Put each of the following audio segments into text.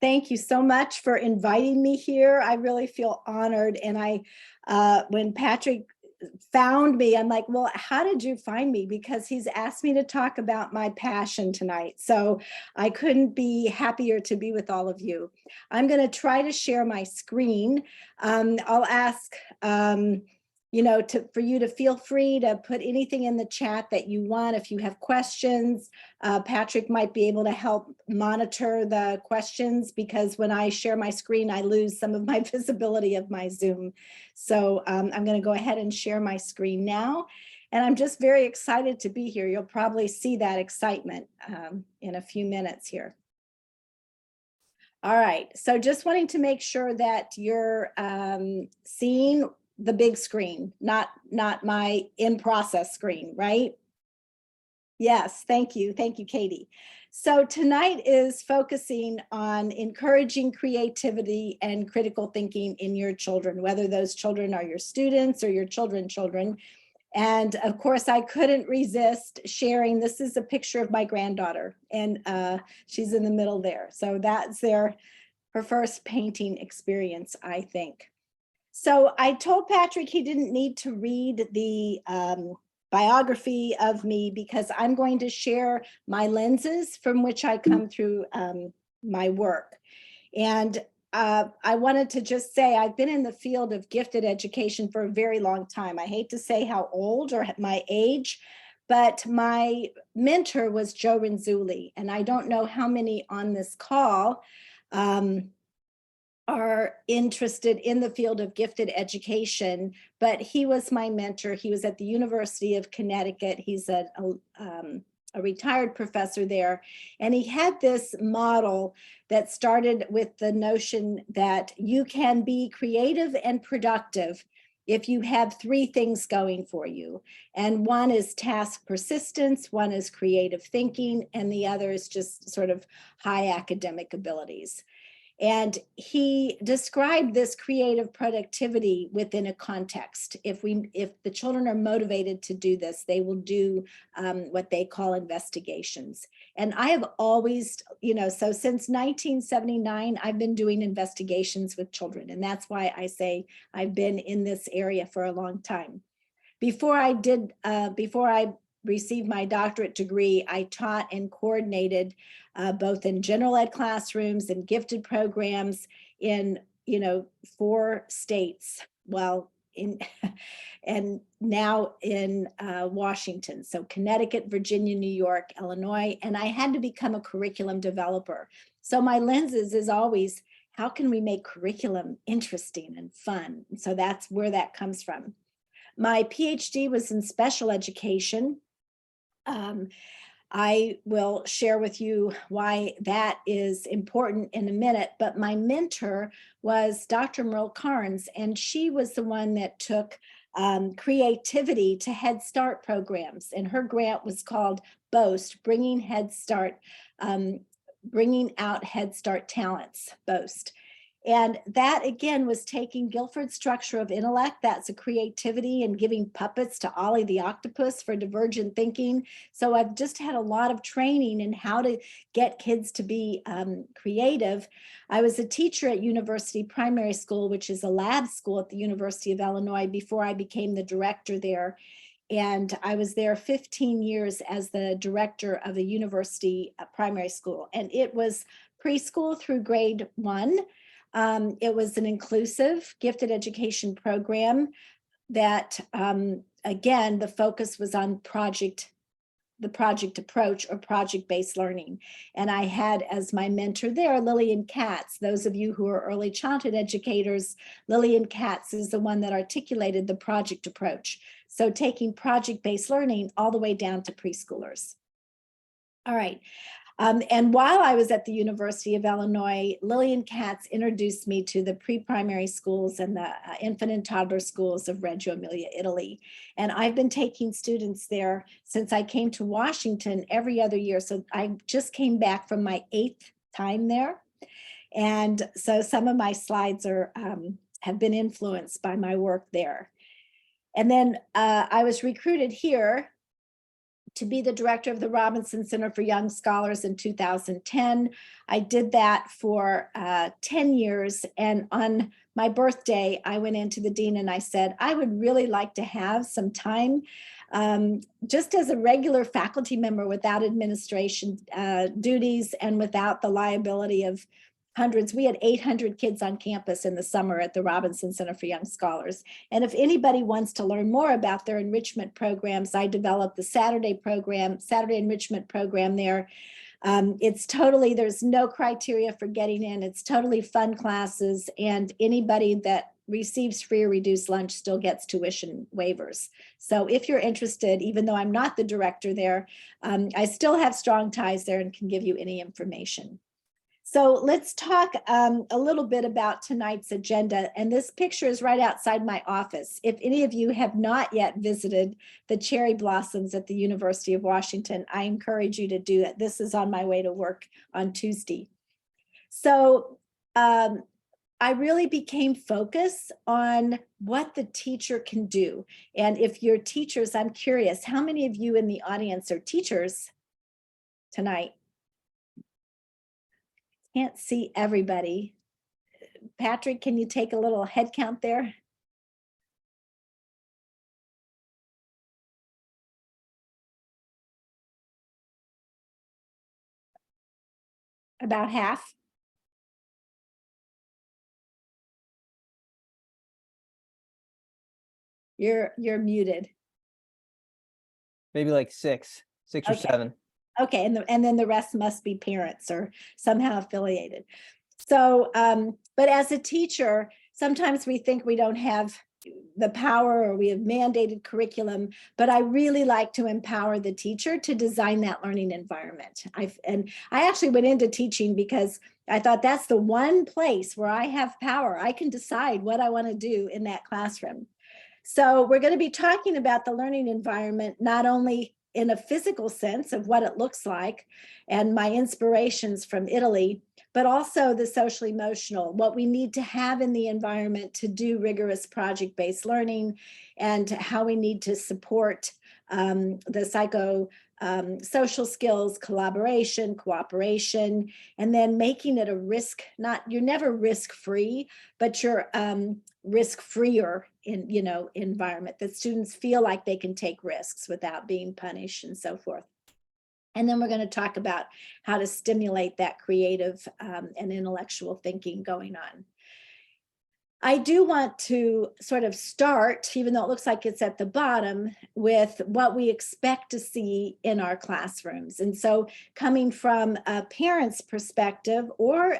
Thank you so much for inviting me here. I really feel honored. And when Patrick found me, I'm like, well, how did you find me? Because he's asked me to talk about my passion tonight. So I couldn't be happier to be with all of you. I'm going to try to share my screen. I'll ask, for you to feel free to put anything in the chat that you want. If you have questions, Patrick might be able to help monitor the questions, because when I share my screen, I lose some of my visibility of my Zoom. So I'm going to go ahead and share my screen now. And I'm just very excited to be here. You'll probably see that excitement in a few minutes here. All right, so just wanting to make sure that you're seeing the big screen, not my in-process screen, right? Yes, thank you. Thank you, Katie. So tonight is focusing on encouraging creativity and critical thinking in your children, whether those children are your students or your children. And of course, I couldn't resist sharing. This is a picture of my granddaughter, and she's in the middle there. So that's her first painting experience, I think. So I told Patrick he didn't need to read the biography of me, because I'm going to share my lenses from which I come through my work. And I wanted to just say I've been in the field of gifted education for a very long time. I hate to say how old or my age, but my mentor was Joe Renzulli, and I don't know how many on this call are interested in the field of gifted education, but he was my mentor. He was at the University of Connecticut. He's a retired professor there. And he had this model that started with the notion that you can be creative and productive if you have three things going for you. And one is task persistence, one is creative thinking, and the other is just sort of high academic abilities. And he described this creative productivity within a context. If the children are motivated to do this, they will do what they call investigations. And I have always, so since 1979, I've been doing investigations with children. And that's why I say I've been in this area for a long time. Before I received my doctorate degree, I taught and coordinated both in general ed classrooms and gifted programs in 4 states. Well, and now in Washington, so Connecticut, Virginia, New York, Illinois, and I had to become a curriculum developer. So my lenses is always, how can we make curriculum interesting and fun? So that's where that comes from. My PhD was in special education. I will share with you why that is important in a minute, but my mentor was Dr. Merle Carnes, and she was the one that took creativity to Head Start programs, and her grant was called BOAST, Bringing Out Head Start Talents, BOAST. And that, again, was taking Guilford's structure of intellect, that's a creativity, and giving puppets to Ollie the octopus for divergent thinking. So I've just had a lot of training in how to get kids to be creative. I was a teacher at University Primary School, which is a lab school at the University of Illinois, before I became the director there. And I was there 15 years as the director of the university primary school. And it was preschool through grade 1. It was an inclusive gifted education program that, again, the focus was on the project approach or project-based learning. And I had as my mentor there, Lillian Katz. Those of you who are early childhood educators, Lillian Katz is the one that articulated the project approach. So taking project-based learning all the way down to preschoolers. All right. And while I was at the University of Illinois, Lillian Katz introduced me to the pre-primary schools and the infant and toddler schools of Reggio Emilia, Italy. And I've been taking students there since I came to Washington every other year. So I just came back from my 8th time there. And so some of my slides have been influenced by my work there. And then I was recruited here to be the director of the Robinson Center for Young Scholars in 2010. I did that for 10 years. And on my birthday, I went into the dean and I said, I would really like to have some time just as a regular faculty member without administration duties and without the liability of hundreds. We had 800 kids on campus in the summer at the Robinson Center for Young Scholars. And if anybody wants to learn more about their enrichment programs, I developed the Saturday enrichment program there. It's totally, there's no criteria for getting in. It's totally fun classes, and anybody that receives free or reduced lunch still gets tuition waivers. So if you're interested, even though I'm not the director there, I still have strong ties there and can give you any information. So let's talk a little bit about tonight's agenda. And this picture is right outside my office. If any of you have not yet visited the cherry blossoms at the University of Washington, I encourage you to do it. This is on my way to work on Tuesday. So I really became focused on what the teacher can do. And if you're teachers, I'm curious, how many of you in the audience are teachers tonight? Can't see everybody. Patrick, can you take a little head count there? About half. You're muted. Maybe like six or seven. Okay, and then the rest must be parents or somehow affiliated. So, but as a teacher, sometimes we think we don't have the power or we have mandated curriculum, but I really like to empower the teacher to design that learning environment. And I actually went into teaching because I thought that's the one place where I have power. I can decide what I want to do in that classroom. So we're going to be talking about the learning environment, not only in a physical sense of what it looks like and my inspirations from Italy, but also the social emotional, what we need to have in the environment to do rigorous project-based learning, and how we need to support the social skills, collaboration, cooperation, and then making it a risk, you're never risk-free, but you're risk-freer environment, that students feel like they can take risks without being punished and so forth. And then we're going to talk about how to stimulate that creative and intellectual thinking going on. I do want to sort of start, even though it looks like it's at the bottom, with what we expect to see in our classrooms. And so coming from a parent's perspective or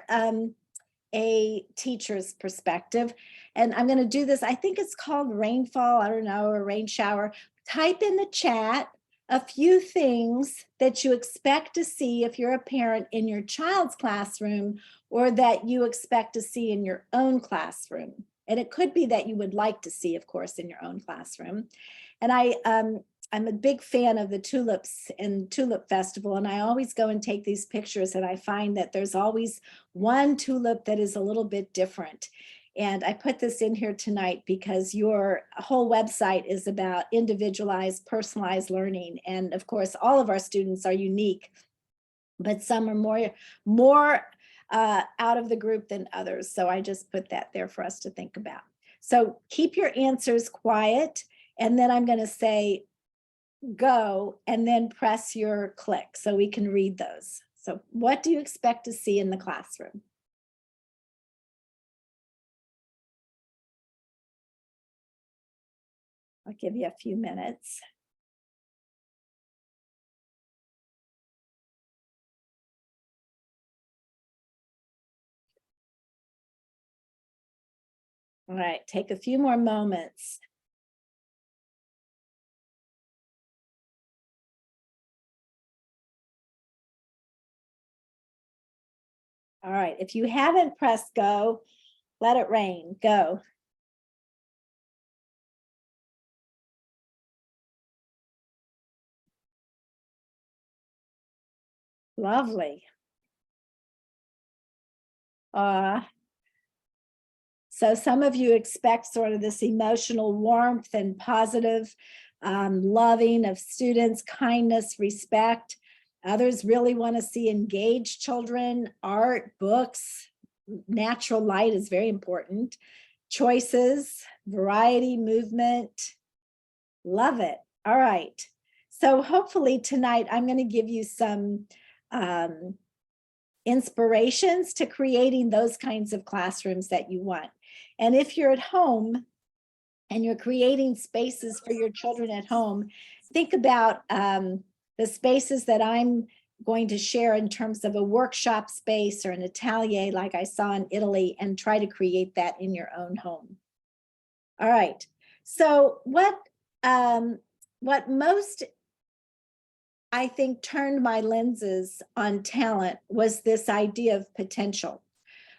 a teacher's perspective, and I'm going to do this, I think it's called rainfall, I don't know, or rain shower. Type in the chat a few things that you expect to see if you're a parent in your child's classroom, or that you expect to see in your own classroom. And it could be that you would like to see, of course, in your own classroom. And I'm a big fan of the tulips and Tulip Festival, and I always go and take these pictures, and I find that there's always one tulip that is a little bit different. And I put this in here tonight because your whole website is about individualized, personalized learning. And of course, all of our students are unique, but some are more out of the group than others. So I just put that there for us to think about. So keep your answers quiet, and then I'm going to say go, and then press your click so we can read those. So what do you expect to see in the classroom? I'll give you a few minutes. All right, take a few more moments. All right, if you haven't pressed go, let it rain, go. Lovely. So some of you expect sort of this emotional warmth and positive loving of students, kindness, respect. Others really want to see engaged children, art, books, natural light is very important. Choices, variety, movement. Love it. All right. So hopefully tonight I'm going to give you some inspirations to creating those kinds of classrooms that you want. And if you're at home and you're creating spaces for your children at home, think about the spaces that I'm going to share in terms of a workshop space or an atelier like I saw in Italy, and try to create that in your own home. All right. So what most, I think, turned my lenses on talent was this idea of potential.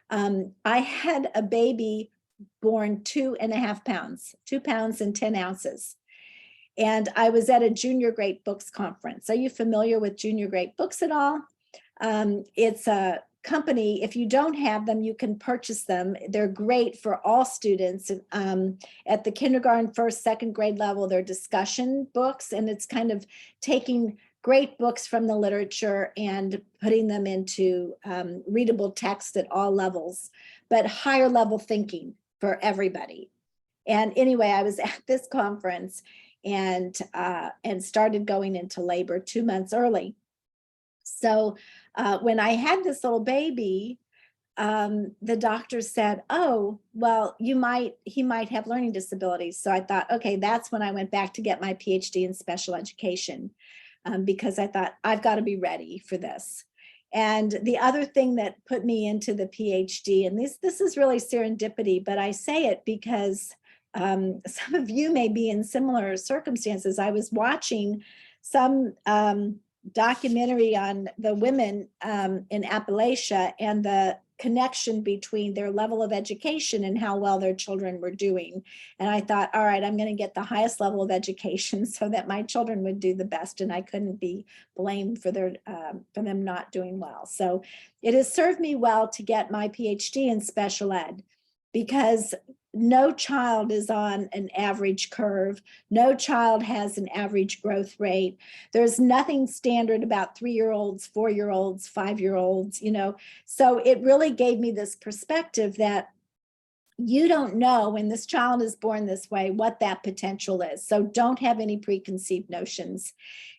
I had a baby born 2.5 pounds, 2 pounds and 10 ounces. And I was at a junior great books conference. Are you familiar with junior great books at all? It's a company. If you don't have them, you can purchase them. They're great for all students. At the kindergarten, first, second grade level, they're discussion books, and it's kind of taking great books from the literature and putting them into readable text at all levels, but higher level thinking for everybody. And anyway, I was at this conference and started going into labor 2 months early. So when I had this little baby, the doctor said, "Oh, well, he might have learning disabilities." So I thought, okay, that's when I went back to get my PhD in special education, because I thought I've got to be ready for this. And the other thing that put me into the PhD, and this is really serendipity, but I say it because some of you may be in similar circumstances. I was watching some documentary on the women in Appalachia and the connection between their level of education and how well their children were doing. And I thought, all right, I'm going to get the highest level of education so that my children would do the best, and I couldn't be blamed for them not doing well. So it has served me well to get my PhD in special ed, because no child is on an average curve. No child has an average growth rate. There's nothing standard about 3-year-olds, 4-year-olds, 5-year-olds, So it really gave me this perspective that you don't know when this child is born this way what that potential is. So don't have any preconceived notions.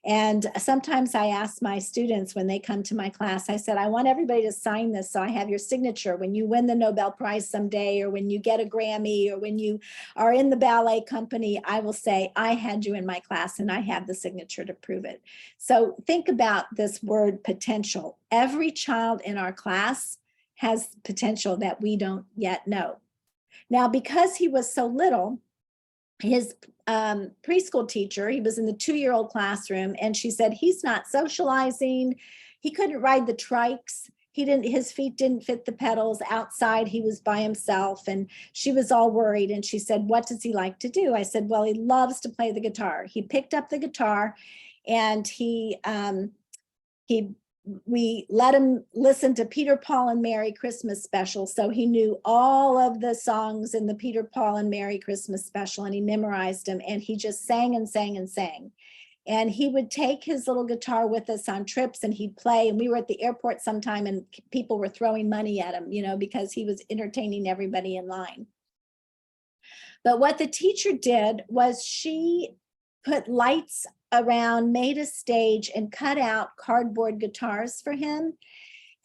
And sometimes I ask my students when they come to my class, I said, I want everybody to sign this so I have your signature when you win the Nobel Prize someday, or when you get a Grammy, or when you are in the ballet company, I will say, I had you in my class and I have the signature to prove it. So think about this word potential. Every child in our class has potential that we don't yet know. Now, because he was so little, his preschool teacher, he was in the 2-year-old classroom, and she said, he's not socializing. He couldn't ride the trikes. His feet didn't fit the pedals. Outside, he was by himself, and she was all worried. And she said, what does he like to do? I said, well, he loves to play the guitar. He picked up the guitar, and we let him listen to Peter, Paul and Mary Christmas special. So he knew all of the songs in the Peter, Paul and Mary Christmas special, and he memorized them, and he just sang and sang and sang. And he would take his little guitar with us on trips, and he'd play. And we were at the airport sometime, and people were throwing money at him, because he was entertaining everybody in line. But what the teacher did was she put lights around, made a stage, and cut out cardboard guitars for him.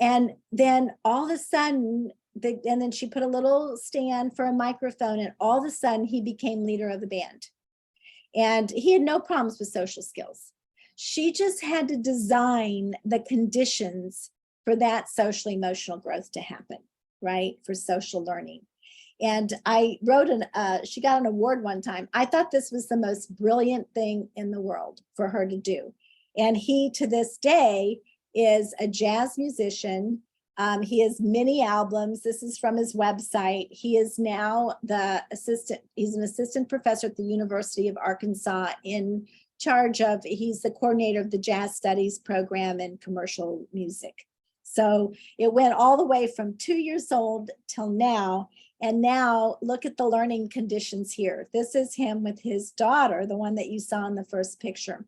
And then all of a sudden, and then she put a little stand for a microphone, and all of a sudden he became leader of the band. And he had no problems with social skills. She just had to design the conditions for that social emotional growth to happen, right? For social learning. And I wrote she got an award one time. I thought this was the most brilliant thing in the world for her to do. And he, to this day, is a jazz musician. He has many albums. This is from his website. He is now he's an assistant professor at the University of Arkansas, in charge of, he's the coordinator of the Jazz Studies program and commercial music. So it went all the way from 2 years old till now. And now look at the learning conditions here. This is him with his daughter, the one that you saw in the first picture.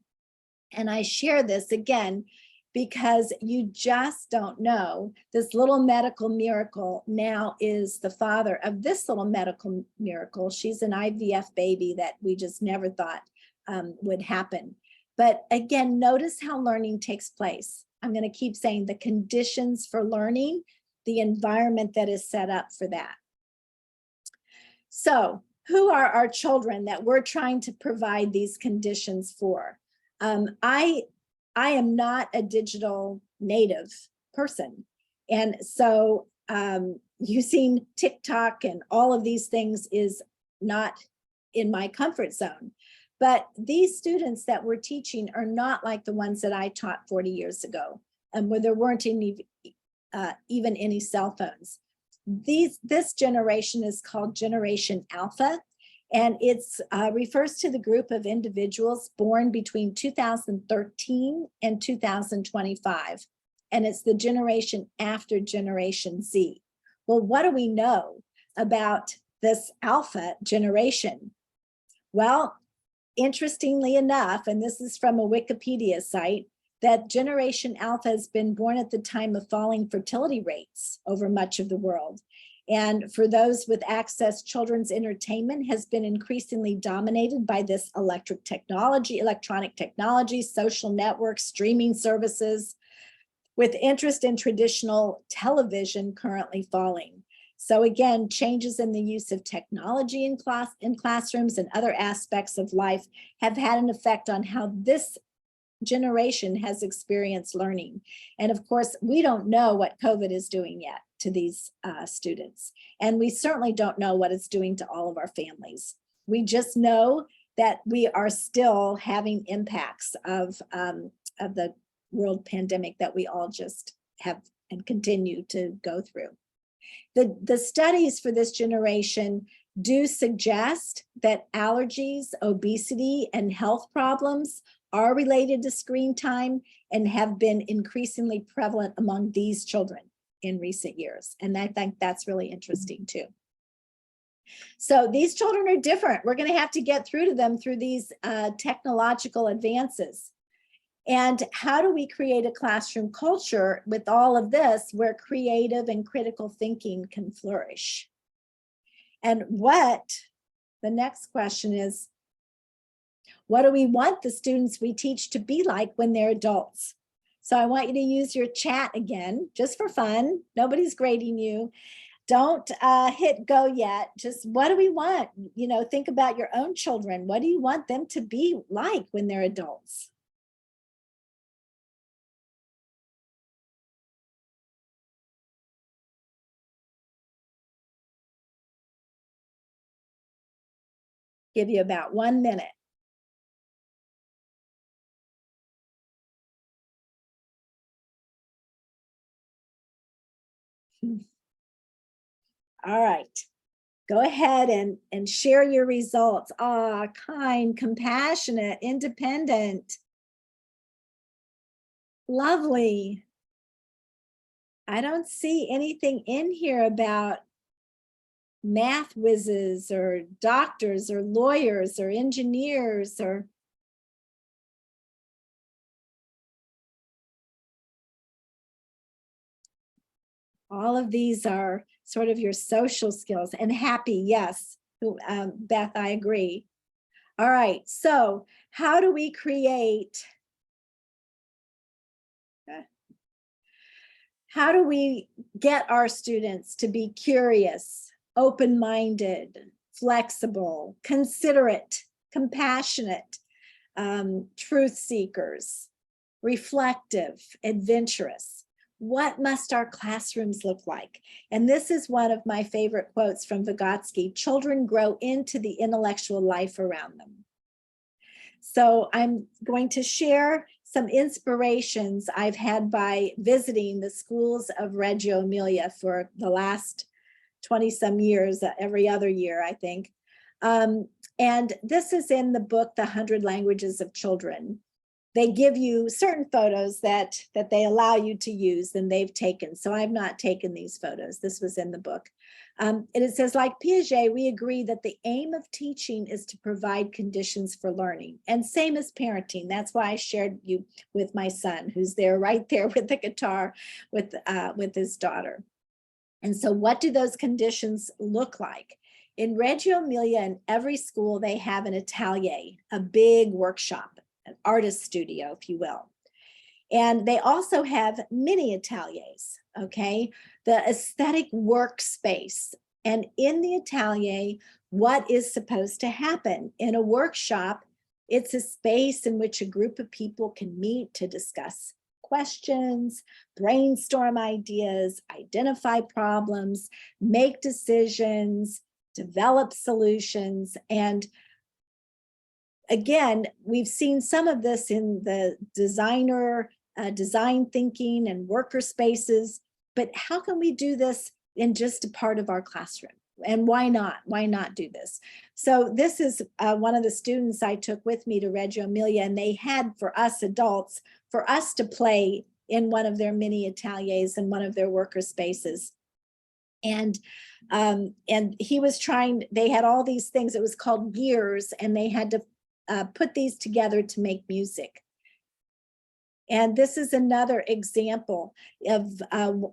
And I share this again because you just don't know. This little medical miracle now is the father of this little medical miracle. She's an IVF baby that we just never thought would happen. But again, notice how learning takes place. I'm going to keep saying the conditions for learning, the environment that is set up for that. So who are our children that we're trying to provide these conditions for? I am not a digital native person. And so using TikTok and all of these things is not in my comfort zone. But these students that we're teaching are not like the ones that I taught 40 years ago, and where there weren't any, even any cell phones. This generation is called Generation Alpha, and it refers to the group of individuals born between 2013 and 2025. And it's the generation after Generation Z. Well, what do we know about this Alpha generation? Well, interestingly enough, and this is from a Wikipedia site, that Generation Alpha has been born at the time of falling fertility rates over much of the world. And for those with access, children's entertainment has been increasingly dominated by this electronic technology, social networks, streaming services, with interest in traditional television currently falling. So again, changes in the use of technology in classrooms and other aspects of life have had an effect on how this generation has experienced learning. And of course, we don't know what COVID is doing yet to these students. And we certainly don't know what it's doing to all of our families. We just know that we are still having impacts of the world pandemic that we all just have and continue to go through. The studies for this generation do suggest that allergies, obesity, and health problems are related to screen time and have been increasingly prevalent among these children in recent years. And I think that's really interesting too. So these children are different. We're going to have to get through to them through these technological advances. And how do we create a classroom culture with all of this where creative and critical thinking can flourish? And the next question is, what do we want the students we teach to be like when they're adults? So I want you to use your chat again, just for fun. Nobody's grading you. Don't hit go yet. Just what do we want? You know, think about your own children. What do you want them to be like when they're adults? Give you about 1 minute. All right, go ahead and share your results. Kind, compassionate, independent. Lovely. I don't see anything in here about math whizzes or doctors or lawyers or engineers or all of these are sort of your social skills. And happy, yes, Beth, I agree. All right, so how do we create, how do we get our students to be curious, open-minded, flexible, considerate, compassionate, truth seekers, reflective, adventurous? What must our classrooms look like? And this is one of my favorite quotes from Vygotsky: children grow into the intellectual life around them. So I'm going to share some inspirations I've had by visiting the schools of Reggio Emilia for the last 20 some years, every other year, I think. And this is in the book, The 100 Languages of Children. they give you certain photos that they allow you to use and they've taken. So I've not taken these photos. This was in the book. And it says, like Piaget, we agree that the aim of teaching is to provide conditions for learning, and same as parenting. That's why I shared you with my son, who's there right there with the guitar with his daughter. And so what do those conditions look like? In Reggio Emilia, in every school, they have an atelier, a big workshop, an artist studio, if you will. And they also have mini ateliers, okay? The aesthetic workspace. And in the atelier, what is supposed to happen? In a workshop, it's a space in which a group of people can meet to discuss questions, brainstorm ideas, identify problems, make decisions, develop solutions. And again, we've seen some of this in the design thinking and worker spaces, but how can we do this in just a part of our classroom? And why not? Why not do this? So this is one of the students I took with me to Reggio Emilia, and they had for us adults, for us to play in one of their mini ateliers in one of their worker spaces. And he was trying, they had all these things, it was called gears, and they had to put these together to make music. And this is another example of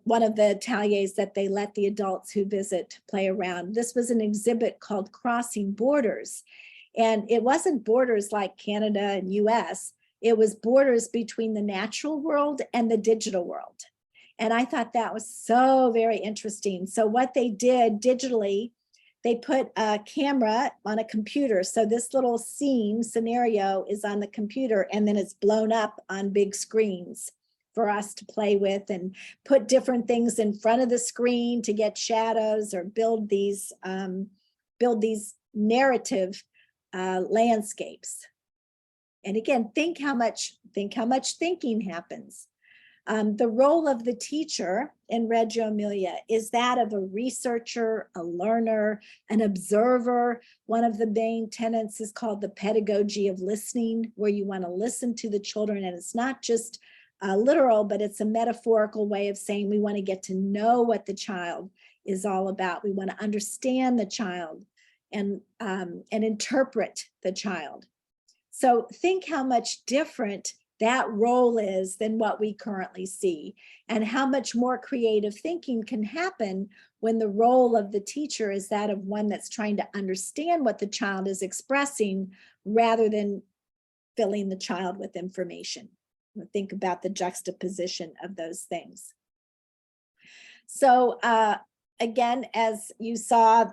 one of the ateliers that they let the adults who visit play around. This was an exhibit called Crossing Borders. And it wasn't borders like Canada and US, it was borders between the natural world and the digital world. And I thought that was so very interesting. So what they did digitally, they put a camera on a computer. So this little scenario is on the computer, and then it's blown up on big screens for us to play with and put different things in front of the screen to get shadows or build these narrative landscapes. And again, think how much thinking happens. The role of the teacher in Reggio Emilia is that of a researcher, a learner, an observer. One of the main tenets is called the pedagogy of listening, where you want to listen to the children. And it's not just literal, but it's a metaphorical way of saying we want to get to know what the child is all about. We want to understand the child and interpret the child. So think how much different that role is than what we currently see, and how much more creative thinking can happen when the role of the teacher is that of one that's trying to understand what the child is expressing rather than filling the child with information. Think about the juxtaposition of those things. So again, as you saw,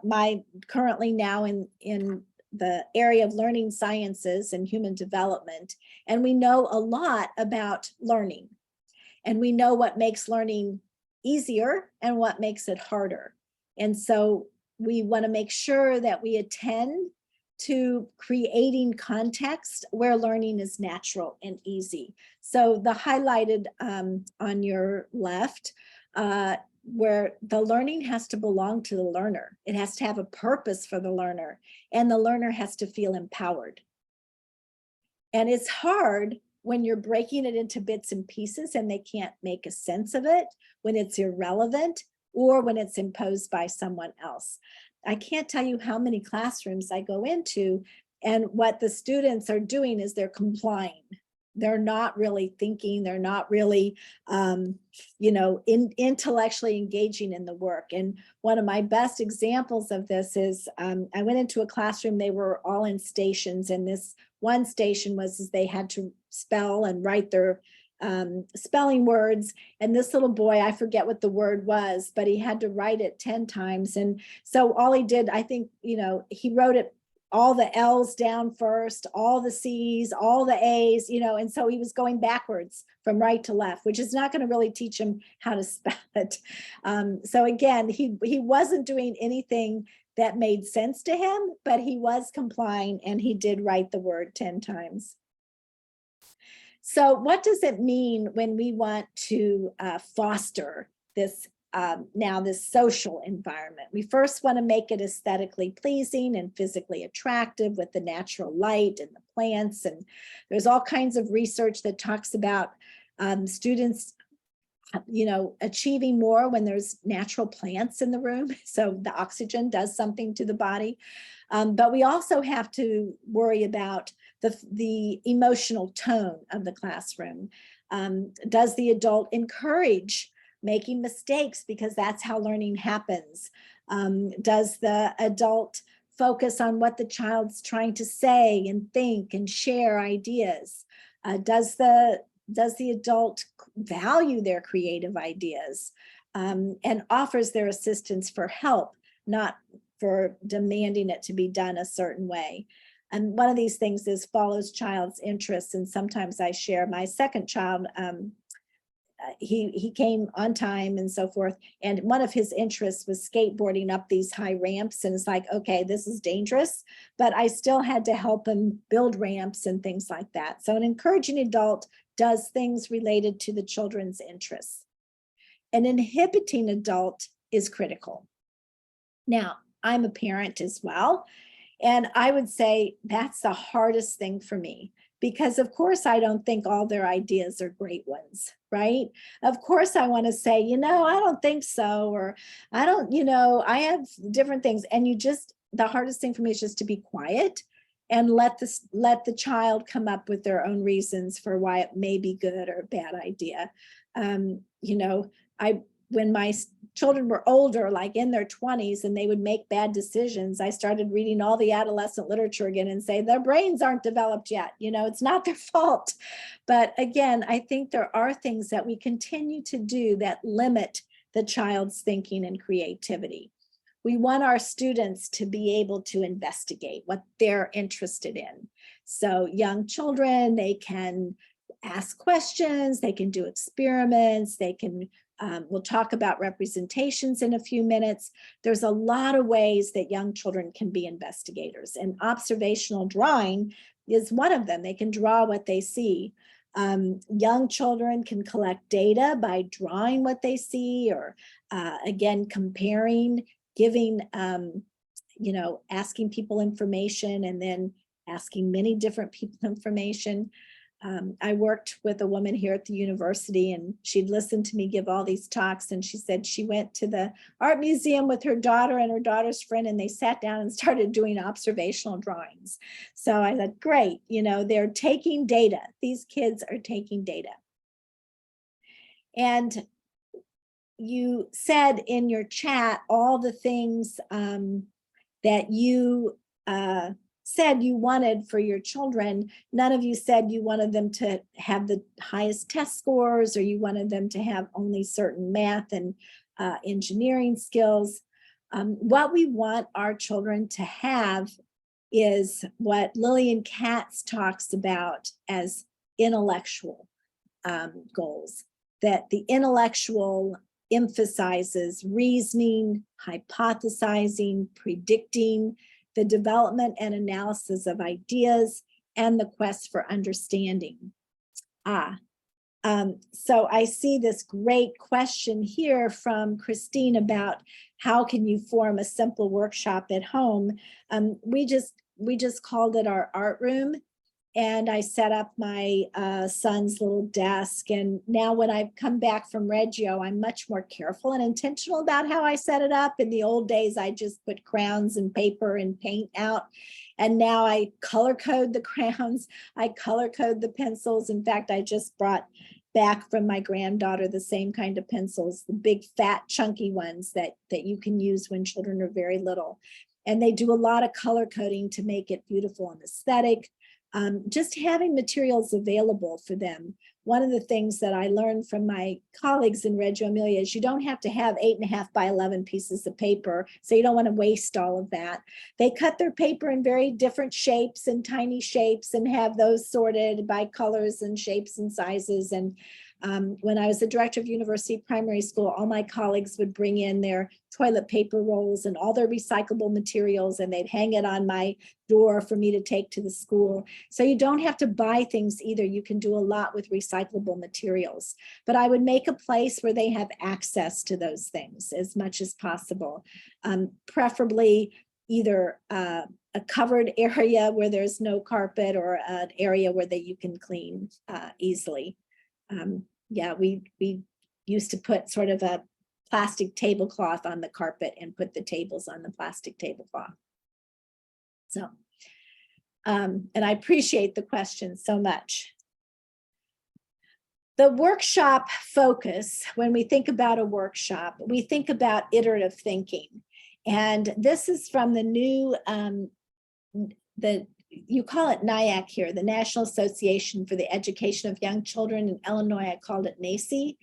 currently now in the area of learning sciences and human development, and we know a lot about learning, and we know what makes learning easier and what makes it harder. And so we want to make sure that we attend to creating context where learning is natural and easy. So the highlighted on your left, where the learning has to belong to the learner. It has to have a purpose for the learner, and the learner has to feel empowered. And it's hard when you're breaking it into bits and pieces and they can't make a sense of it, when it's irrelevant, or when it's imposed by someone else. I can't tell you how many classrooms I go into, and what the students are doing is they're complying. They're not really thinking, they're not really, intellectually engaging in the work. And one of my best examples of this is, I went into a classroom, they were all in stations, and this one station was they had to spell and write their spelling words. And this little boy, I forget what the word was, but he had to write it 10 times. And so all he did, I think, he wrote it all the L's down first, all the C's, all the A's, and so he was going backwards from right to left, which is not going to really teach him how to spell it. So again, he wasn't doing anything that made sense to him, but he was complying, and he did write the word 10 times. So what does it mean when we want to foster this now this social environment. We first want to make it aesthetically pleasing and physically attractive with the natural light and the plants. And there's all kinds of research that talks about students achieving more when there's natural plants in the room. So the oxygen does something to the body. But we also have to worry about the emotional tone of the classroom. Does the adult encourage making mistakes, because that's how learning happens? Does the adult focus on what the child's trying to say and think and share ideas? Does the adult value their creative ideas and offers their assistance for help, not for demanding it to be done a certain way? And one of these things is follows child's interests. And sometimes I share my second child, he came on time and so forth. And one of his interests was skateboarding up these high ramps. And it's like, okay, this is dangerous, but I still had to help him build ramps and things like that. So an encouraging adult does things related to the children's interests. An inhibiting adult is critical. Now, I'm a parent as well. And I would say that's the hardest thing for me, because of course, I don't think all their ideas are great ones, right? Of course, I want to say, I don't think so, or I don't, I have different things. And the hardest thing for me is just to be quiet and let the child come up with their own reasons for why it may be good or a bad idea. When my children were older, like in their 20s, and they would make bad decisions, I started reading all the adolescent literature again and say their brains aren't developed yet. It's not their fault. But again, I think there are things that we continue to do that limit the child's thinking and creativity. We want our students to be able to investigate what they're interested in. So young children, they can ask questions, they can do experiments, they can we'll talk about representations in a few minutes. There's a lot of ways that young children can be investigators, and observational drawing is one of them. They can draw what they see. Young children can collect data by drawing what they see, or again, comparing, giving, asking people information and then asking many different people information. I worked with a woman here at the university, and she'd listened to me give all these talks, and she said she went to the art museum with her daughter and her daughter's friend, and they sat down and started doing observational drawings. So I thought, great, they're taking data. These kids are taking data. And you said in your chat all the things that you said you wanted for your children. None of you said you wanted them to have the highest test scores, or you wanted them to have only certain math and engineering skills. What we want our children to have is what Lillian Katz talks about as intellectual goals, that the intellectual emphasizes reasoning, hypothesizing, predicting, the development and analysis of ideas, and the quest for understanding. So I see this great question here from Christine about how can you form a simple workshop at home? We just called it our art room. And I set up my son's little desk. And now when I've come back from Reggio, I'm much more careful and intentional about how I set it up. In the old days, I just put crowns and paper and paint out. And now I color code the crowns. I color code the pencils. In fact, I just brought back from my granddaughter the same kind of pencils, the big, fat, chunky ones that you can use when children are very little. And they do a lot of color coding to make it beautiful and aesthetic. Just having materials available for them. One of the things that I learned from my colleagues in Reggio Emilia is you don't have to have 8.5 by 11 pieces of paper, so you don't want to waste all of that. They cut their paper in very different shapes and tiny shapes and have those sorted by colors and shapes and sizes. And When I was the director of University Primary School, all my colleagues would bring in their toilet paper rolls and all their recyclable materials, and they'd hang it on my door for me to take to the school. So you don't have to buy things either. You can do a lot with recyclable materials. But I would make a place where they have access to those things as much as possible, preferably either a covered area where there's no carpet, or an area where you can clean easily. Yeah, we used to put sort of a plastic tablecloth on the carpet and put the tables on the plastic tablecloth. So, and I appreciate the question so much. The workshop focus, when we think about a workshop, we think about iterative thinking. And this is from the new, you call it NIAC here, the National Association for the Education of Young Children. In Illinois, I called it NACY.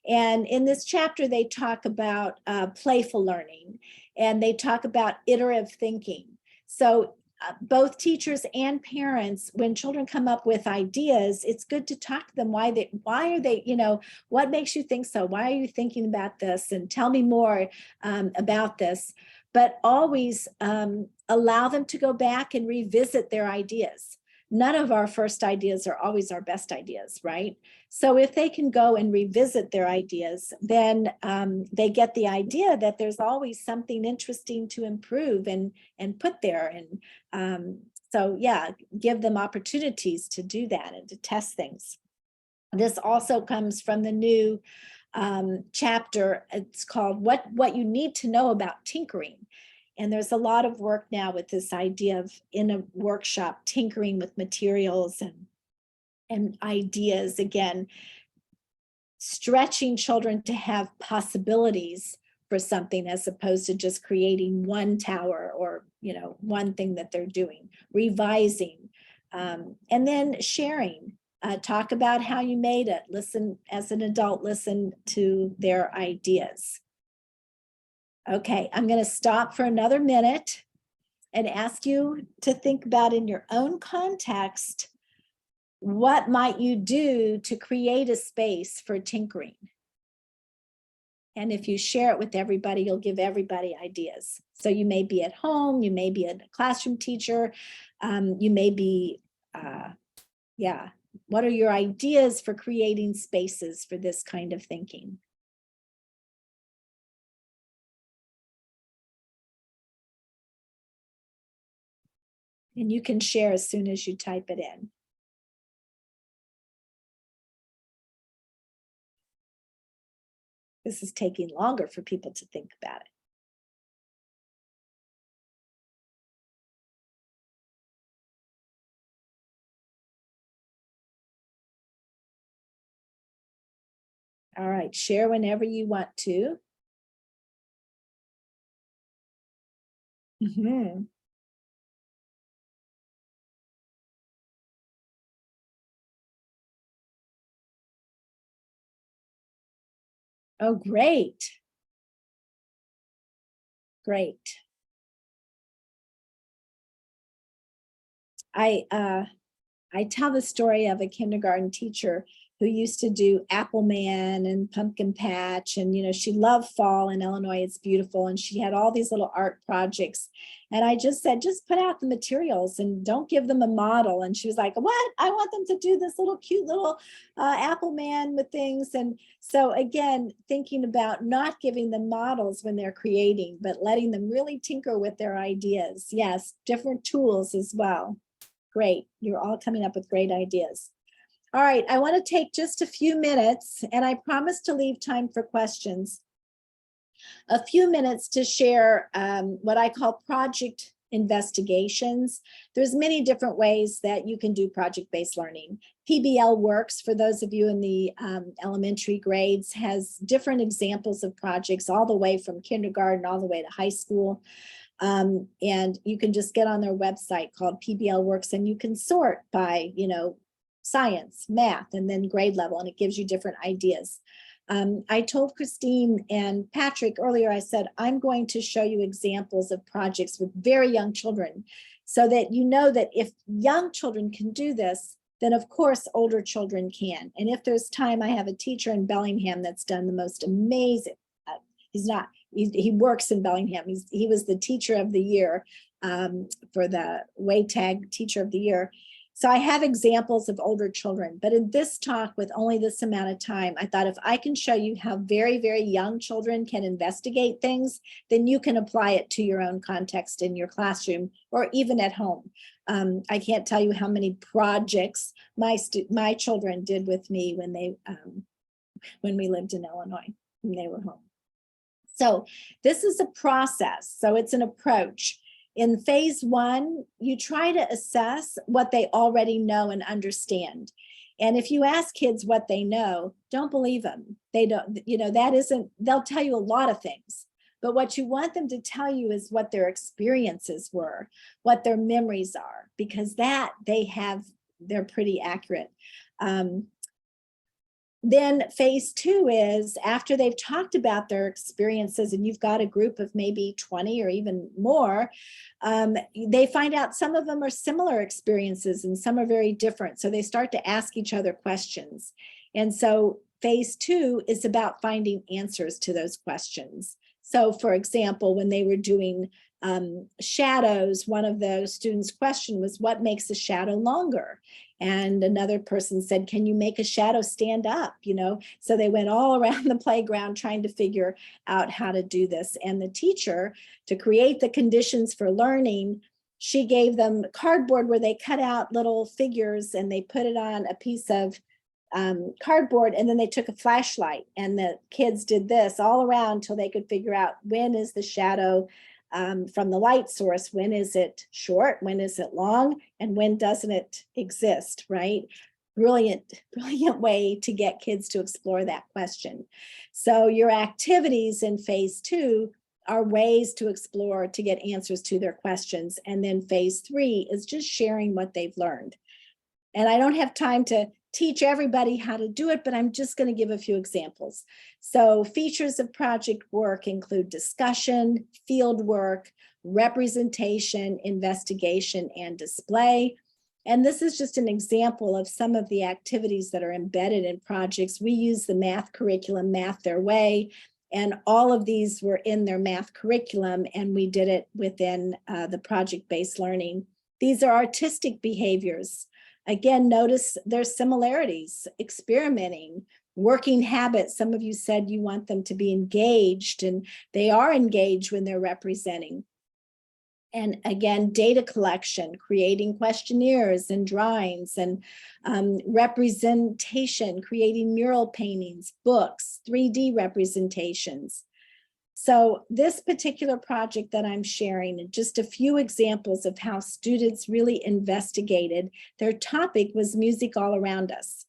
And in this chapter, they talk about playful learning, and they talk about iterative thinking. So both teachers and parents, when children come up with ideas, it's good to talk to them. Why are they, what makes you think so? Why are you thinking about this? And tell me more about this. But always allow them to go back and revisit their ideas. None of our first ideas are always our best ideas, right? So if they can go and revisit their ideas, then they get the idea that there's always something interesting to improve and put there. And so yeah, give them opportunities to do that and to test things. This also comes from the new chapter. It's called What You Need to Know About Tinkering. And there's a lot of work now with this idea of, in a workshop, tinkering with materials and ideas. Again, stretching children to have possibilities for something, as opposed to just creating one tower or one thing that they're doing. Revising, and then sharing. Talk about how you made it. Listen, as an adult, listen to their ideas. Okay, I'm going to stop for another minute and ask you to think about, in your own context, what might you do to create a space for tinkering? And if you share it with everybody, you'll give everybody ideas. So you may be at home, you may be a classroom teacher, you may be, what are your ideas for creating spaces for this kind of thinking? And you can share as soon as you type it in. This is taking longer for people to think about it. All right, share whenever you want to. Mm-hmm. Oh, great. Great. I tell the story of a kindergarten teacher who used to do Apple Man and Pumpkin Patch. And, she loved fall in Illinois. It's beautiful. And she had all these little art projects. And I just said, just put out the materials and don't give them a model. And she was like, what? I want them to do this little cute little Apple Man with things. And so again, thinking about not giving them models when they're creating, but letting them really tinker with their ideas. Yes, different tools as well. Great. You're all coming up with great ideas. All right, I want to take just a few minutes, and I promise to leave time for questions. A few minutes to share what I call project investigations. There's many different ways that you can do project-based learning. PBL Works, for those of you in the elementary grades, has different examples of projects all the way from kindergarten all the way to high school. And you can just get on their website called PBL Works, and you can sort by, science, math, and then grade level, and it gives you different ideas. I told Christine and Patrick earlier, I said, I'm going to show you examples of projects with very young children so that you know that if young children can do this, then of course older children can. And if there's time, I have a teacher in Bellingham that's done the most amazing, he works in Bellingham. He was the teacher of the year for the WayTag Teacher of the Year. So I have examples of older children, but in this talk with only this amount of time, I thought if I can show you how very, very young children can investigate things, then you can apply it to your own context in your classroom or even at home. I can't tell you how many projects my children did with me when we lived in Illinois, when they were home. So this is a process. So it's an approach. In phase one, you try to assess what they already know and understand. And if you ask kids what they know, don't believe them. They don't, they'll tell you a lot of things. But what you want them to tell you is what their experiences were, what their memories are, because that they're pretty accurate. Then phase two is after they've talked about their experiences and you've got a group of maybe 20 or even more, they find out some of them are similar experiences and some are very different. So they start to ask each other questions. And so phase two is about finding answers to those questions. So for example, when they were doing shadows, one of the students' question was, what makes a shadow longer? And another person said, can you make a shadow stand up? So they went all around the playground trying to figure out how to do this. And the teacher, to create the conditions for learning, she gave them cardboard where they cut out little figures and they put it on a piece of cardboard, and then they took a flashlight and the kids did this all around until they could figure out when is the shadow from the light source, when is it short, when is it long, and when doesn't it exist, right? Brilliant way to get kids to explore that question. So your activities in phase two are ways to explore to get answers to their questions. And then phase three is just sharing what they've learned. And I don't have time to teach everybody how to do it, but I'm just going to give a few examples. So features of project work include discussion, field work, representation, investigation, and display. And this is just an example of some of the activities that are embedded in projects. We use the math curriculum, Math Their Way, and all of these were in their math curriculum, and we did it within the project-based learning. These are artistic behaviors. Again, notice there's similarities, experimenting, working habits. Some of you said you want them to be engaged, and they are engaged when they're representing. And again, data collection, creating questionnaires and drawings, and representation, creating mural paintings, books, 3D representations. So this particular project that I'm sharing, just a few examples of how students really investigated. Their topic was music all around us.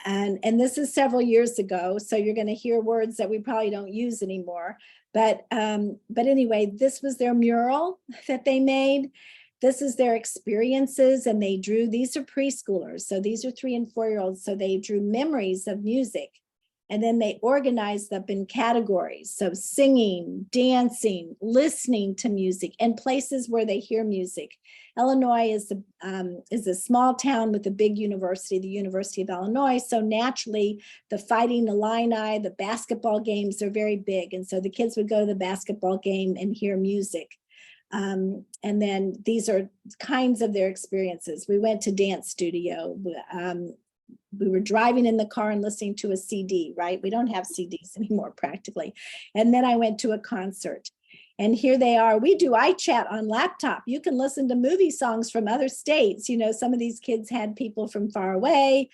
And this is several years ago, so you're going to hear words that we probably don't use anymore. But anyway, this was their mural that they made. This is their experiences, and they drew, these are preschoolers, so these are 3- and 4-year-olds, so they drew memories of music. And then they organized them in categories. So singing, dancing, listening to music, and places where they hear music. Illinois is a small town with a big university, the University of Illinois. So naturally, the Fighting Illini, the basketball games are very big. And so the kids would go to the basketball game and hear music. And then these are kinds of their experiences. We went to dance studio. We were driving in the car and listening to a CD, right? We don't have CDs anymore practically. And then I went to a concert. And here they are. We do iChat on laptop. You can listen to movie songs from other states. Some of these kids had people from far away.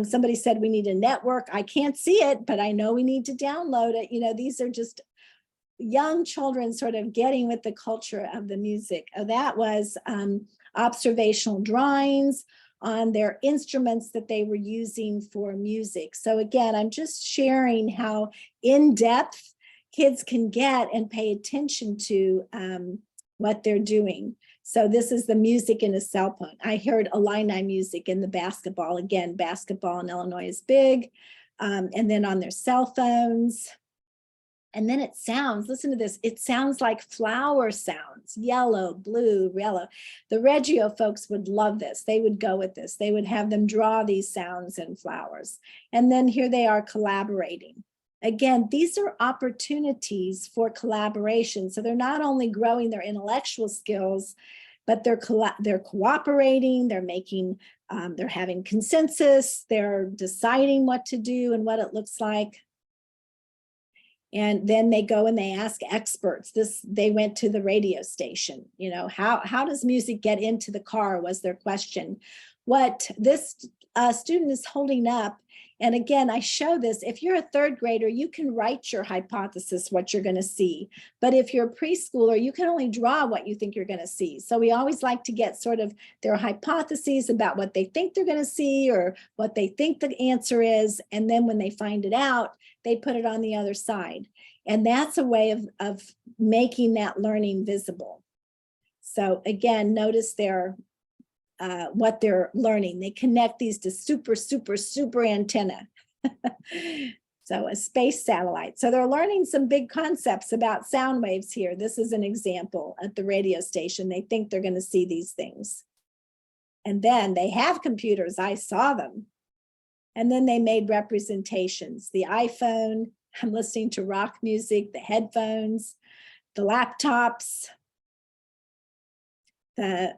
Somebody said we need a network. I can't see it, but I know we need to download it. These are just young children sort of getting with the culture of the music. That was observational drawings on their instruments that they were using for music. So again, I'm just sharing how in-depth kids can get and pay attention to what they're doing. So this is the music in a cell phone. I heard Illini music in the basketball. Again, basketball in Illinois is big. And then on their cell phones. And then it sounds, listen to this, it sounds like flower sounds, yellow, blue, yellow. The Reggio folks would love this. They would go with this. They would have them draw these sounds and flowers. And then here they are collaborating. Again, these are opportunities for collaboration. So they're not only growing their intellectual skills, but they're cooperating, they're having consensus, they're deciding what to do and what it looks like. And then they go and they ask experts. They went to the radio station. You know, how does music get into the car was their question. What this student is holding up, and again, I show this, if you're a third grader, you can write your hypothesis, what you're going to see. But if you're a preschooler, you can only draw what you think you're going to see. So we always like to get sort of their hypotheses about what they think they're going to see or what they think the answer is. And then when they find it out, they put it on the other side. And that's a way of making that learning visible. So again, notice what they're learning. They connect these to super antenna. So a space satellite. So they're learning some big concepts about sound waves here. This is an example at the radio station. They think they're going to see these things. And then they have computers. I saw them. And then they made representations. The iPhone, I'm listening to rock music, the headphones, the laptops, the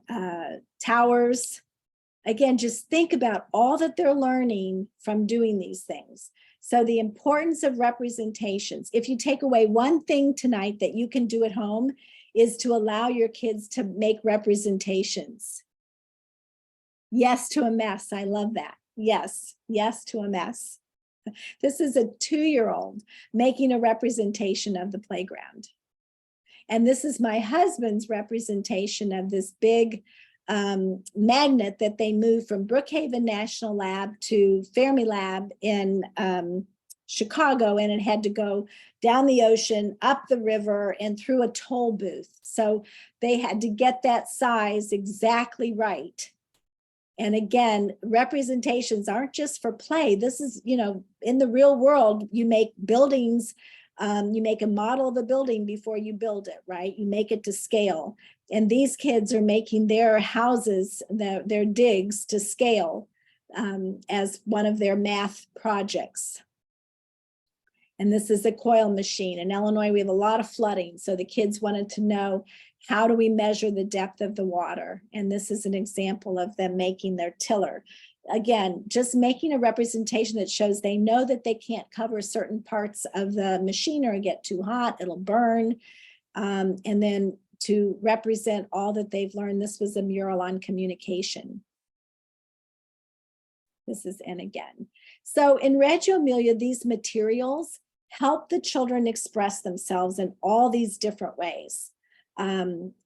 towers. Again, just think about all that they're learning from doing these things. So the importance of representations. If you take away one thing tonight that you can do at home is to allow your kids to make representations. Yes to a mess. I love that. Yes to a mess. This is a 2-year-old making a representation of the playground. And this is my husband's representation of this big magnet that they moved from Brookhaven National Lab to Fermilab in Chicago, and it had to go down the ocean, up the river, and through a toll booth. So they had to get that size exactly right. And again, representations aren't just for play. This is, you know, in the real world, you make buildings, you make a model of a building before you build it, right? You make it to scale. And these kids are making their houses, their digs to scale as one of their math projects. And this is a coil machine. In Illinois, we have a lot of flooding. So the kids wanted to know, how do we measure the depth of the water? And this is an example of them making their tiller. Again, just making a representation that shows they know that they can't cover certain parts of the machine or get too hot, it'll burn. And then to represent all that they've learned, this was a mural on communication. This is N again. So in Reggio Emilia, these materials help the children express themselves in all these different ways.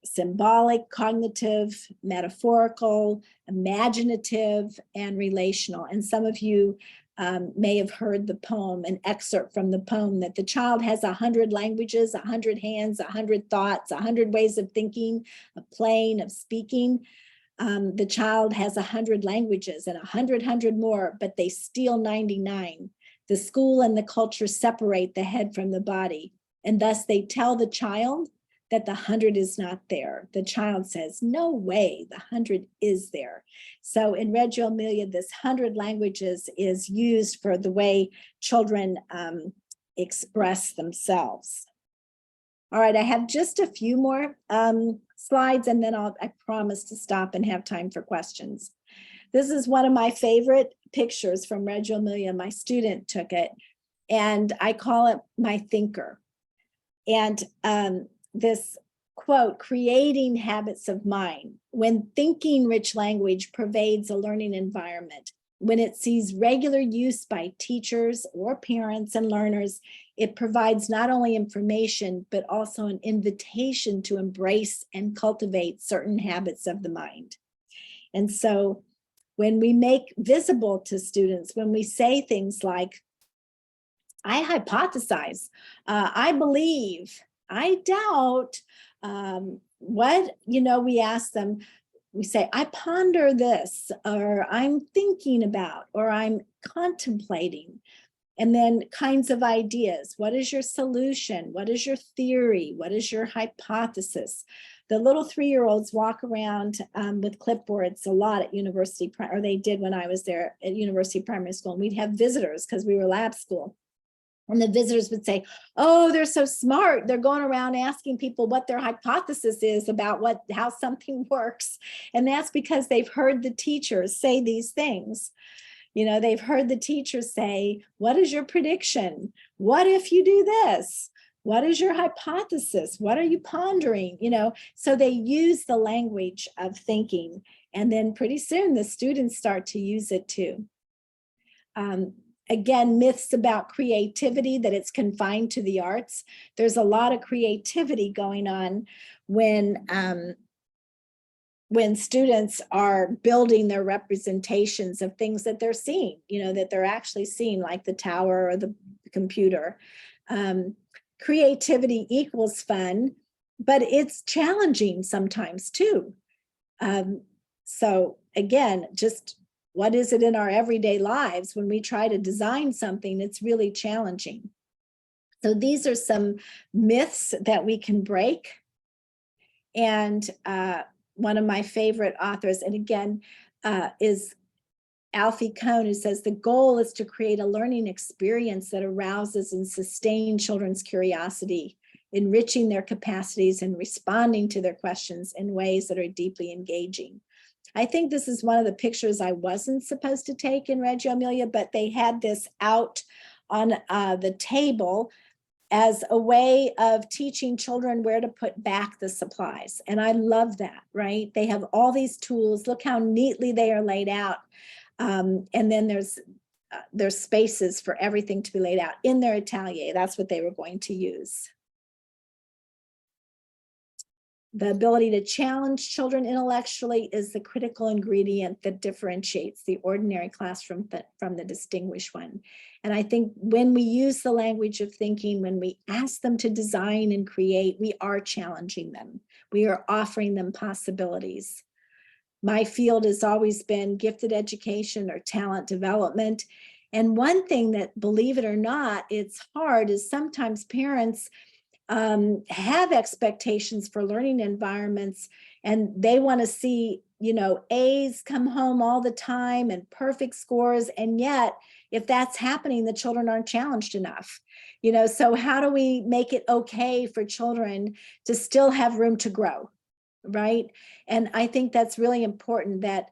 Symbolic, cognitive, metaphorical, imaginative, and relational. And some of you may have heard the poem, an excerpt from the poem, that the child has 100 languages, 100 hands, 100 thoughts, 100 ways of thinking, of playing, of speaking. The child has 100 languages and 100 more, but they steal 99. The school and the culture separate the head from the body, and thus they tell the child that the 100 is not there. The child says, no way, the 100 is there. So in Reggio Emilia, this 100 languages is used for the way children express themselves. All right, I have just a few more slides, and then I promise to stop and have time for questions. This is one of my favorite pictures from Reggio Emilia. My student took it, and I call it my thinker. And this quote, creating habits of mind. When thinking rich language pervades a learning environment, when it sees regular use by teachers or parents and learners, it provides not only information, but also an invitation to embrace and cultivate certain habits of the mind. And so when we make visible to students, when we say things like, I hypothesize, I believe, I doubt, we ask them, we say, I ponder this, or I'm thinking about, or I'm contemplating. And then kinds of ideas. What is your solution? What is your theory? What is your hypothesis? The little 3-year-olds walk around with clipboards a lot at university, or they did when I was there at University Primary School. And we'd have visitors because we were lab school. And the visitors would say, oh, they're so smart. They're going around asking people what their hypothesis is about how something works. And that's because they've heard the teachers say these things. You know, they've heard the teachers say, what is your prediction? What if you do this? What is your hypothesis? What are you pondering? You know, so they use the language of thinking. And then pretty soon the students start to use it too. Again, myths about creativity, that it's confined to the arts. There's a lot of creativity going on when students are building their representations of things that they're seeing, you know, that they're actually seeing, like the tower or the computer. Creativity equals fun, but it's challenging sometimes too. So again, just what is it in our everyday lives when we try to design something? It's really challenging. So these are some myths that we can break. And one of my favorite authors, and again, is Alfie Kohn, who says the goal is to create a learning experience that arouses and sustains children's curiosity, enriching their capacities and responding to their questions in ways that are deeply engaging. I think this is one of the pictures I wasn't supposed to take in Reggio Emilia, but they had this out on the table as a way of teaching children where to put back the supplies. And I love that, right? They have all these tools. Look how neatly they are laid out. And then there's spaces for everything to be laid out in their atelier. That's what they were going to use. The ability to challenge children intellectually is the critical ingredient that differentiates the ordinary classroom from the distinguished one. And I think when we use the language of thinking, when we ask them to design and create, we are challenging them. We are offering them possibilities. My field has always been gifted education or talent development. And one thing that, believe it or not, it's hard is sometimes parents have expectations for learning environments, and they want to see, you know, A's come home all the time and perfect scores. And yet, if that's happening, the children aren't challenged enough. You know, so how do we make it okay for children to still have room to grow, right? And I think that's really important, that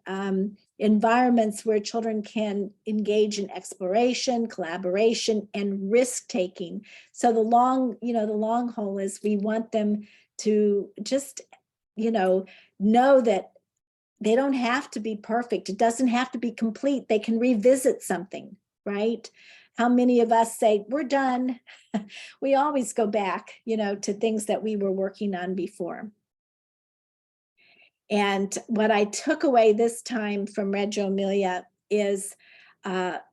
environments where children can engage in exploration, collaboration, and risk-taking. So the long haul is we want them to just, know that they don't have to be perfect. It doesn't have to be complete. They can revisit something, right? How many of us say, we're done? We always go back, to things that we were working on before. And what I took away this time from Reggio Emilia is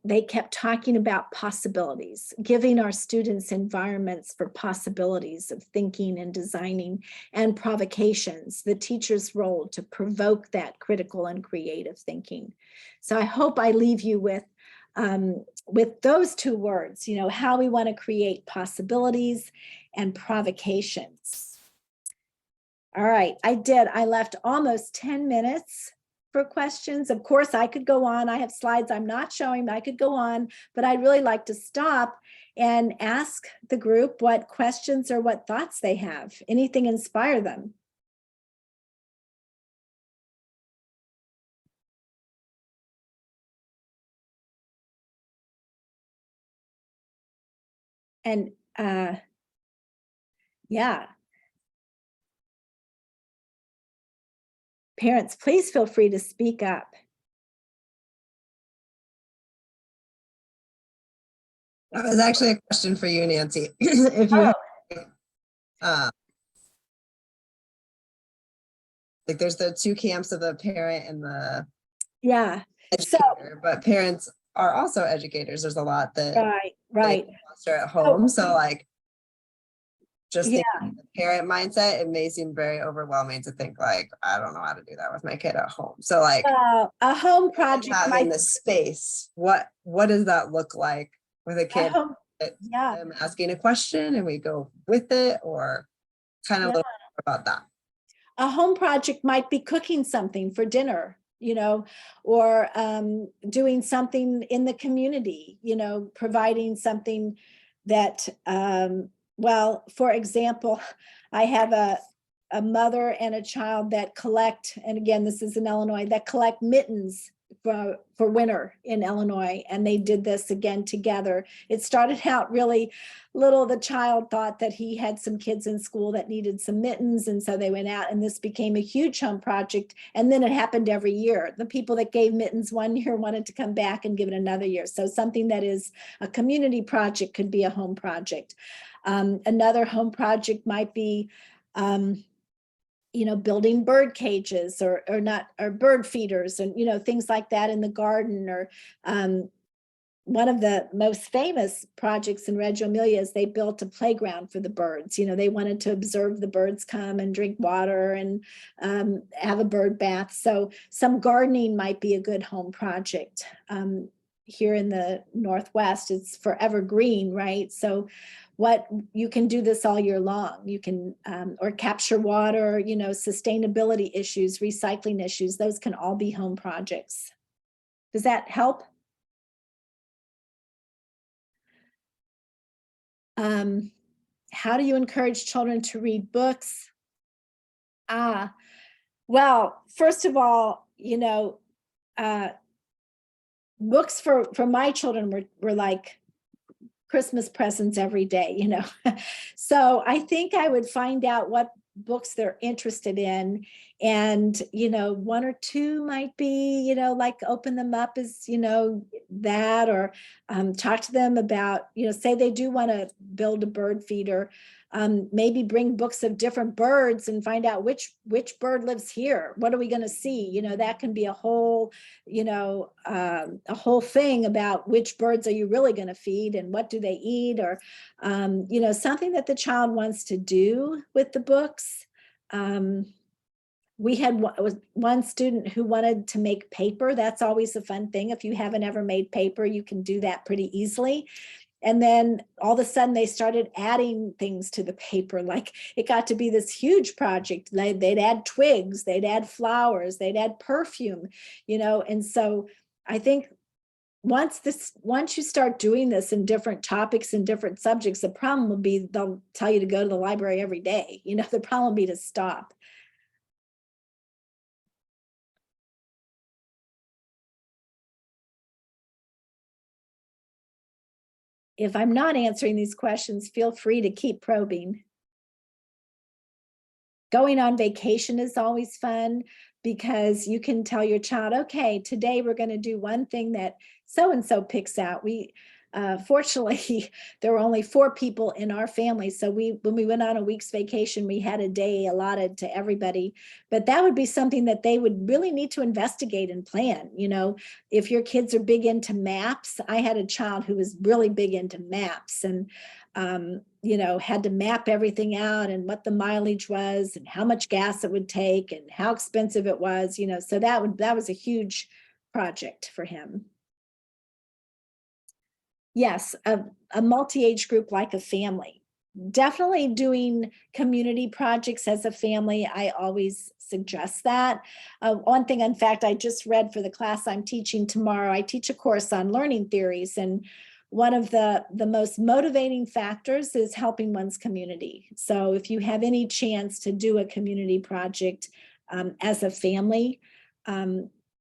they kept talking about possibilities, giving our students environments for possibilities of thinking and designing, and provocations, the teacher's role to provoke that critical and creative thinking. So I hope I leave you with those two words, how we want to create possibilities and provocations. All right, I left almost 10 minutes for questions. Of course, I could go on. I have slides I'm not showing, but I could go on, but I'd really like to stop and ask the group what questions or what thoughts they have. Anything inspire them? And yeah. Parents, please feel free to speak up. That was actually a question for you, Nancy. If you like, there's the two camps of the parent and the educator, but parents are also educators. There's a lot that right foster at home. So like, just thinking the parent mindset, it may seem very overwhelming to think like, I don't know how to do that with my kid at home. So like a home project, having the space, what does that look like with a kid, Yeah, them asking a question and we go with it, or kind of a yeah. little more about that? A home project might be cooking something for dinner, or doing something in the community, providing something that, well, for example, I have a mother and a child that collect, and again, this is in Illinois, that collect mittens for winter in Illinois. And they did this again together. It started out really little. The child thought that he had some kids in school that needed some mittens. And so they went out, and this became a huge home project. And then it happened every year. The people that gave mittens one year wanted to come back and give it another year. So something that is a community project could be a home project. Another home project might be, building bird cages or bird feeders, and, things like that in the garden. Or one of the most famous projects in Reggio Emilia is they built a playground for the birds. They wanted to observe the birds come and drink water and have a bird bath. So some gardening might be a good home project. Here in the Northwest, it's forever green, right? So you can do this all year long. You can, or capture water, sustainability issues, recycling issues, those can all be home projects. Does that help? How do you encourage children to read books? Well, first of all, books for my children were like Christmas presents every day, So I think I would find out what books they're interested in. And, one or two might be, like open them up as, that, or talk to them about, say they do want to build a bird feeder. Maybe bring books of different birds and find out which bird lives here. What are we going to see? That can be a whole thing about which birds are you really going to feed and what do they eat, or something that the child wants to do with the books. We had one student who wanted to make paper. That's always a fun thing. If you haven't ever made paper, you can do that pretty easily. And then all of a sudden they started adding things to the paper. Like it got to be this huge project. They'd add twigs, they'd add flowers, they'd add perfume, and so I think once you start doing this in different topics and different subjects, the problem will be they'll tell you to go to the library every day. The problem will be to stop. If I'm not answering these questions, feel free to keep probing. Going on vacation is always fun because you can tell your child, okay, today we're going to do one thing that so-and-so picks out. Fortunately, there were only 4 people in our family. So when we went on a week's vacation, we had a day allotted to everybody. But that would be something that they would really need to investigate and plan. If your kids are big into maps, I had a child who was really big into maps and, had to map everything out and what the mileage was and how much gas it would take and how expensive it was, so that was a huge project for him. Yes, a multi-age group like a family. Definitely doing community projects as a family. I always suggest that. One thing, in fact, I just read for the class I'm teaching tomorrow. I teach a course on learning theories, and one of the most motivating factors is helping one's community. So if you have any chance to do a community project as a family,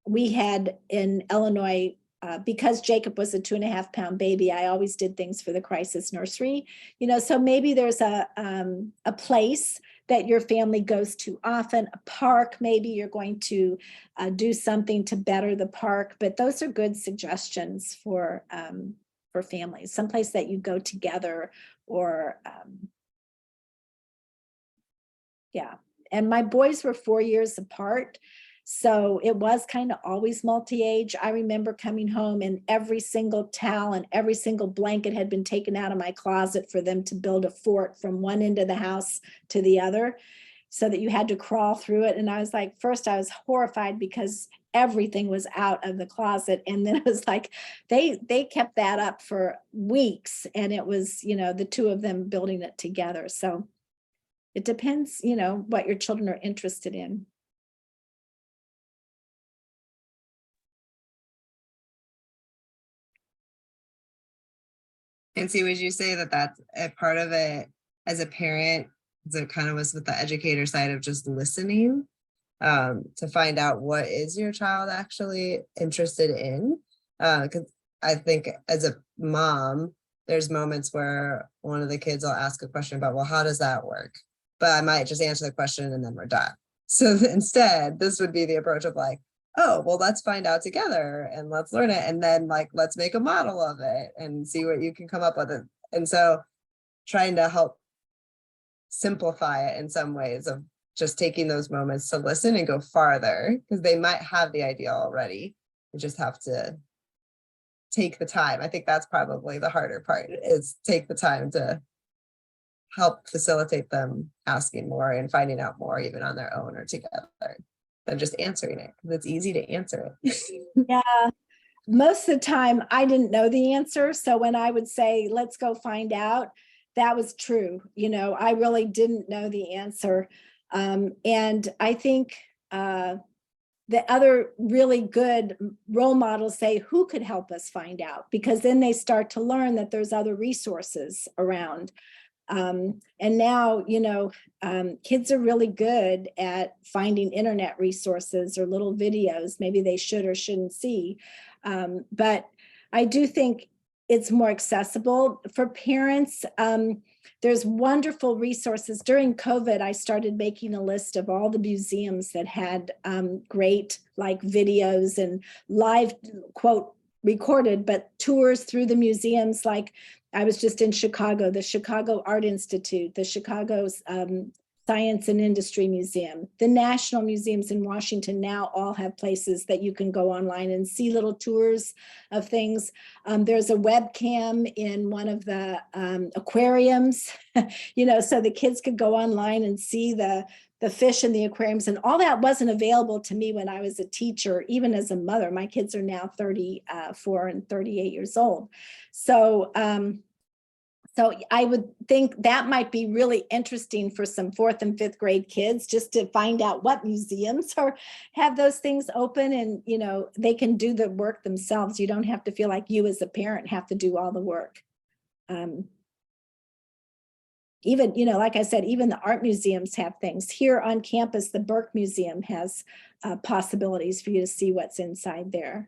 we had in Illinois, because Jacob was a 2.5-pound baby, I always did things for the crisis nursery, so maybe there's a place that your family goes to often, a park, maybe you're going to do something to better the park, but those are good suggestions for families, someplace that you go together, or yeah. And my boys were 4 years apart, so it was kind of always multi-age. I remember coming home and every single towel and every single blanket had been taken out of my closet for them to build a fort from one end of the house to the other. so that you had to crawl through it. And I was like, first I was horrified because everything was out of the closet. And then it was like, they kept that up for weeks, and it was, the two of them building it together. So it depends, what your children are interested in. Nancy, would you say that that's a part of it as a parent, that kind of was with the educator side of just listening to find out what is your child actually interested in? Because I think as a mom, there's moments where one of the kids will ask a question about, well, how does that work? But I might just answer the question and then we're done. So instead, this would be the approach of like, oh, well, let's find out together and let's learn it. And then like, let's make a model of it and see what you can come up with. And so trying to help simplify it in some ways of just taking those moments to listen and go farther, because they might have the idea already. You just have to take the time. I think that's probably the harder part, is take the time to help facilitate them asking more and finding out more even on their own or together than just answering it, because it's easy to answer it. Yeah, most of the time I didn't know the answer. So when I would say, let's go find out, that was true. I really didn't know the answer. And I think the other really good role models say, who could help us find out? Because then they start to learn that there's other resources around. And now, kids are really good at finding internet resources or little videos, maybe they should or shouldn't see. But I do think it's more accessible for parents. There's wonderful resources. During COVID, I started making a list of all the museums that had great like videos and live, quote, recorded, but tours through the museums. Like I was just in Chicago, the Chicago Art Institute, the Chicago Science and Industry Museum, the national museums in Washington now all have places that you can go online and see little tours of things. There's a webcam in one of the aquariums, so the kids could go online and see the fish in the aquariums, and all that wasn't available to me when I was a teacher, even as a mother. My kids are now 34 and 38 years old. So I would think that might be really interesting for some 4th and 5th grade kids, just to find out what museums have those things open, and they can do the work themselves. You don't have to feel like you as a parent have to do all the work. Even, like I said, even the art museums have things. Here on campus, the Burke Museum has possibilities for you to see what's inside there.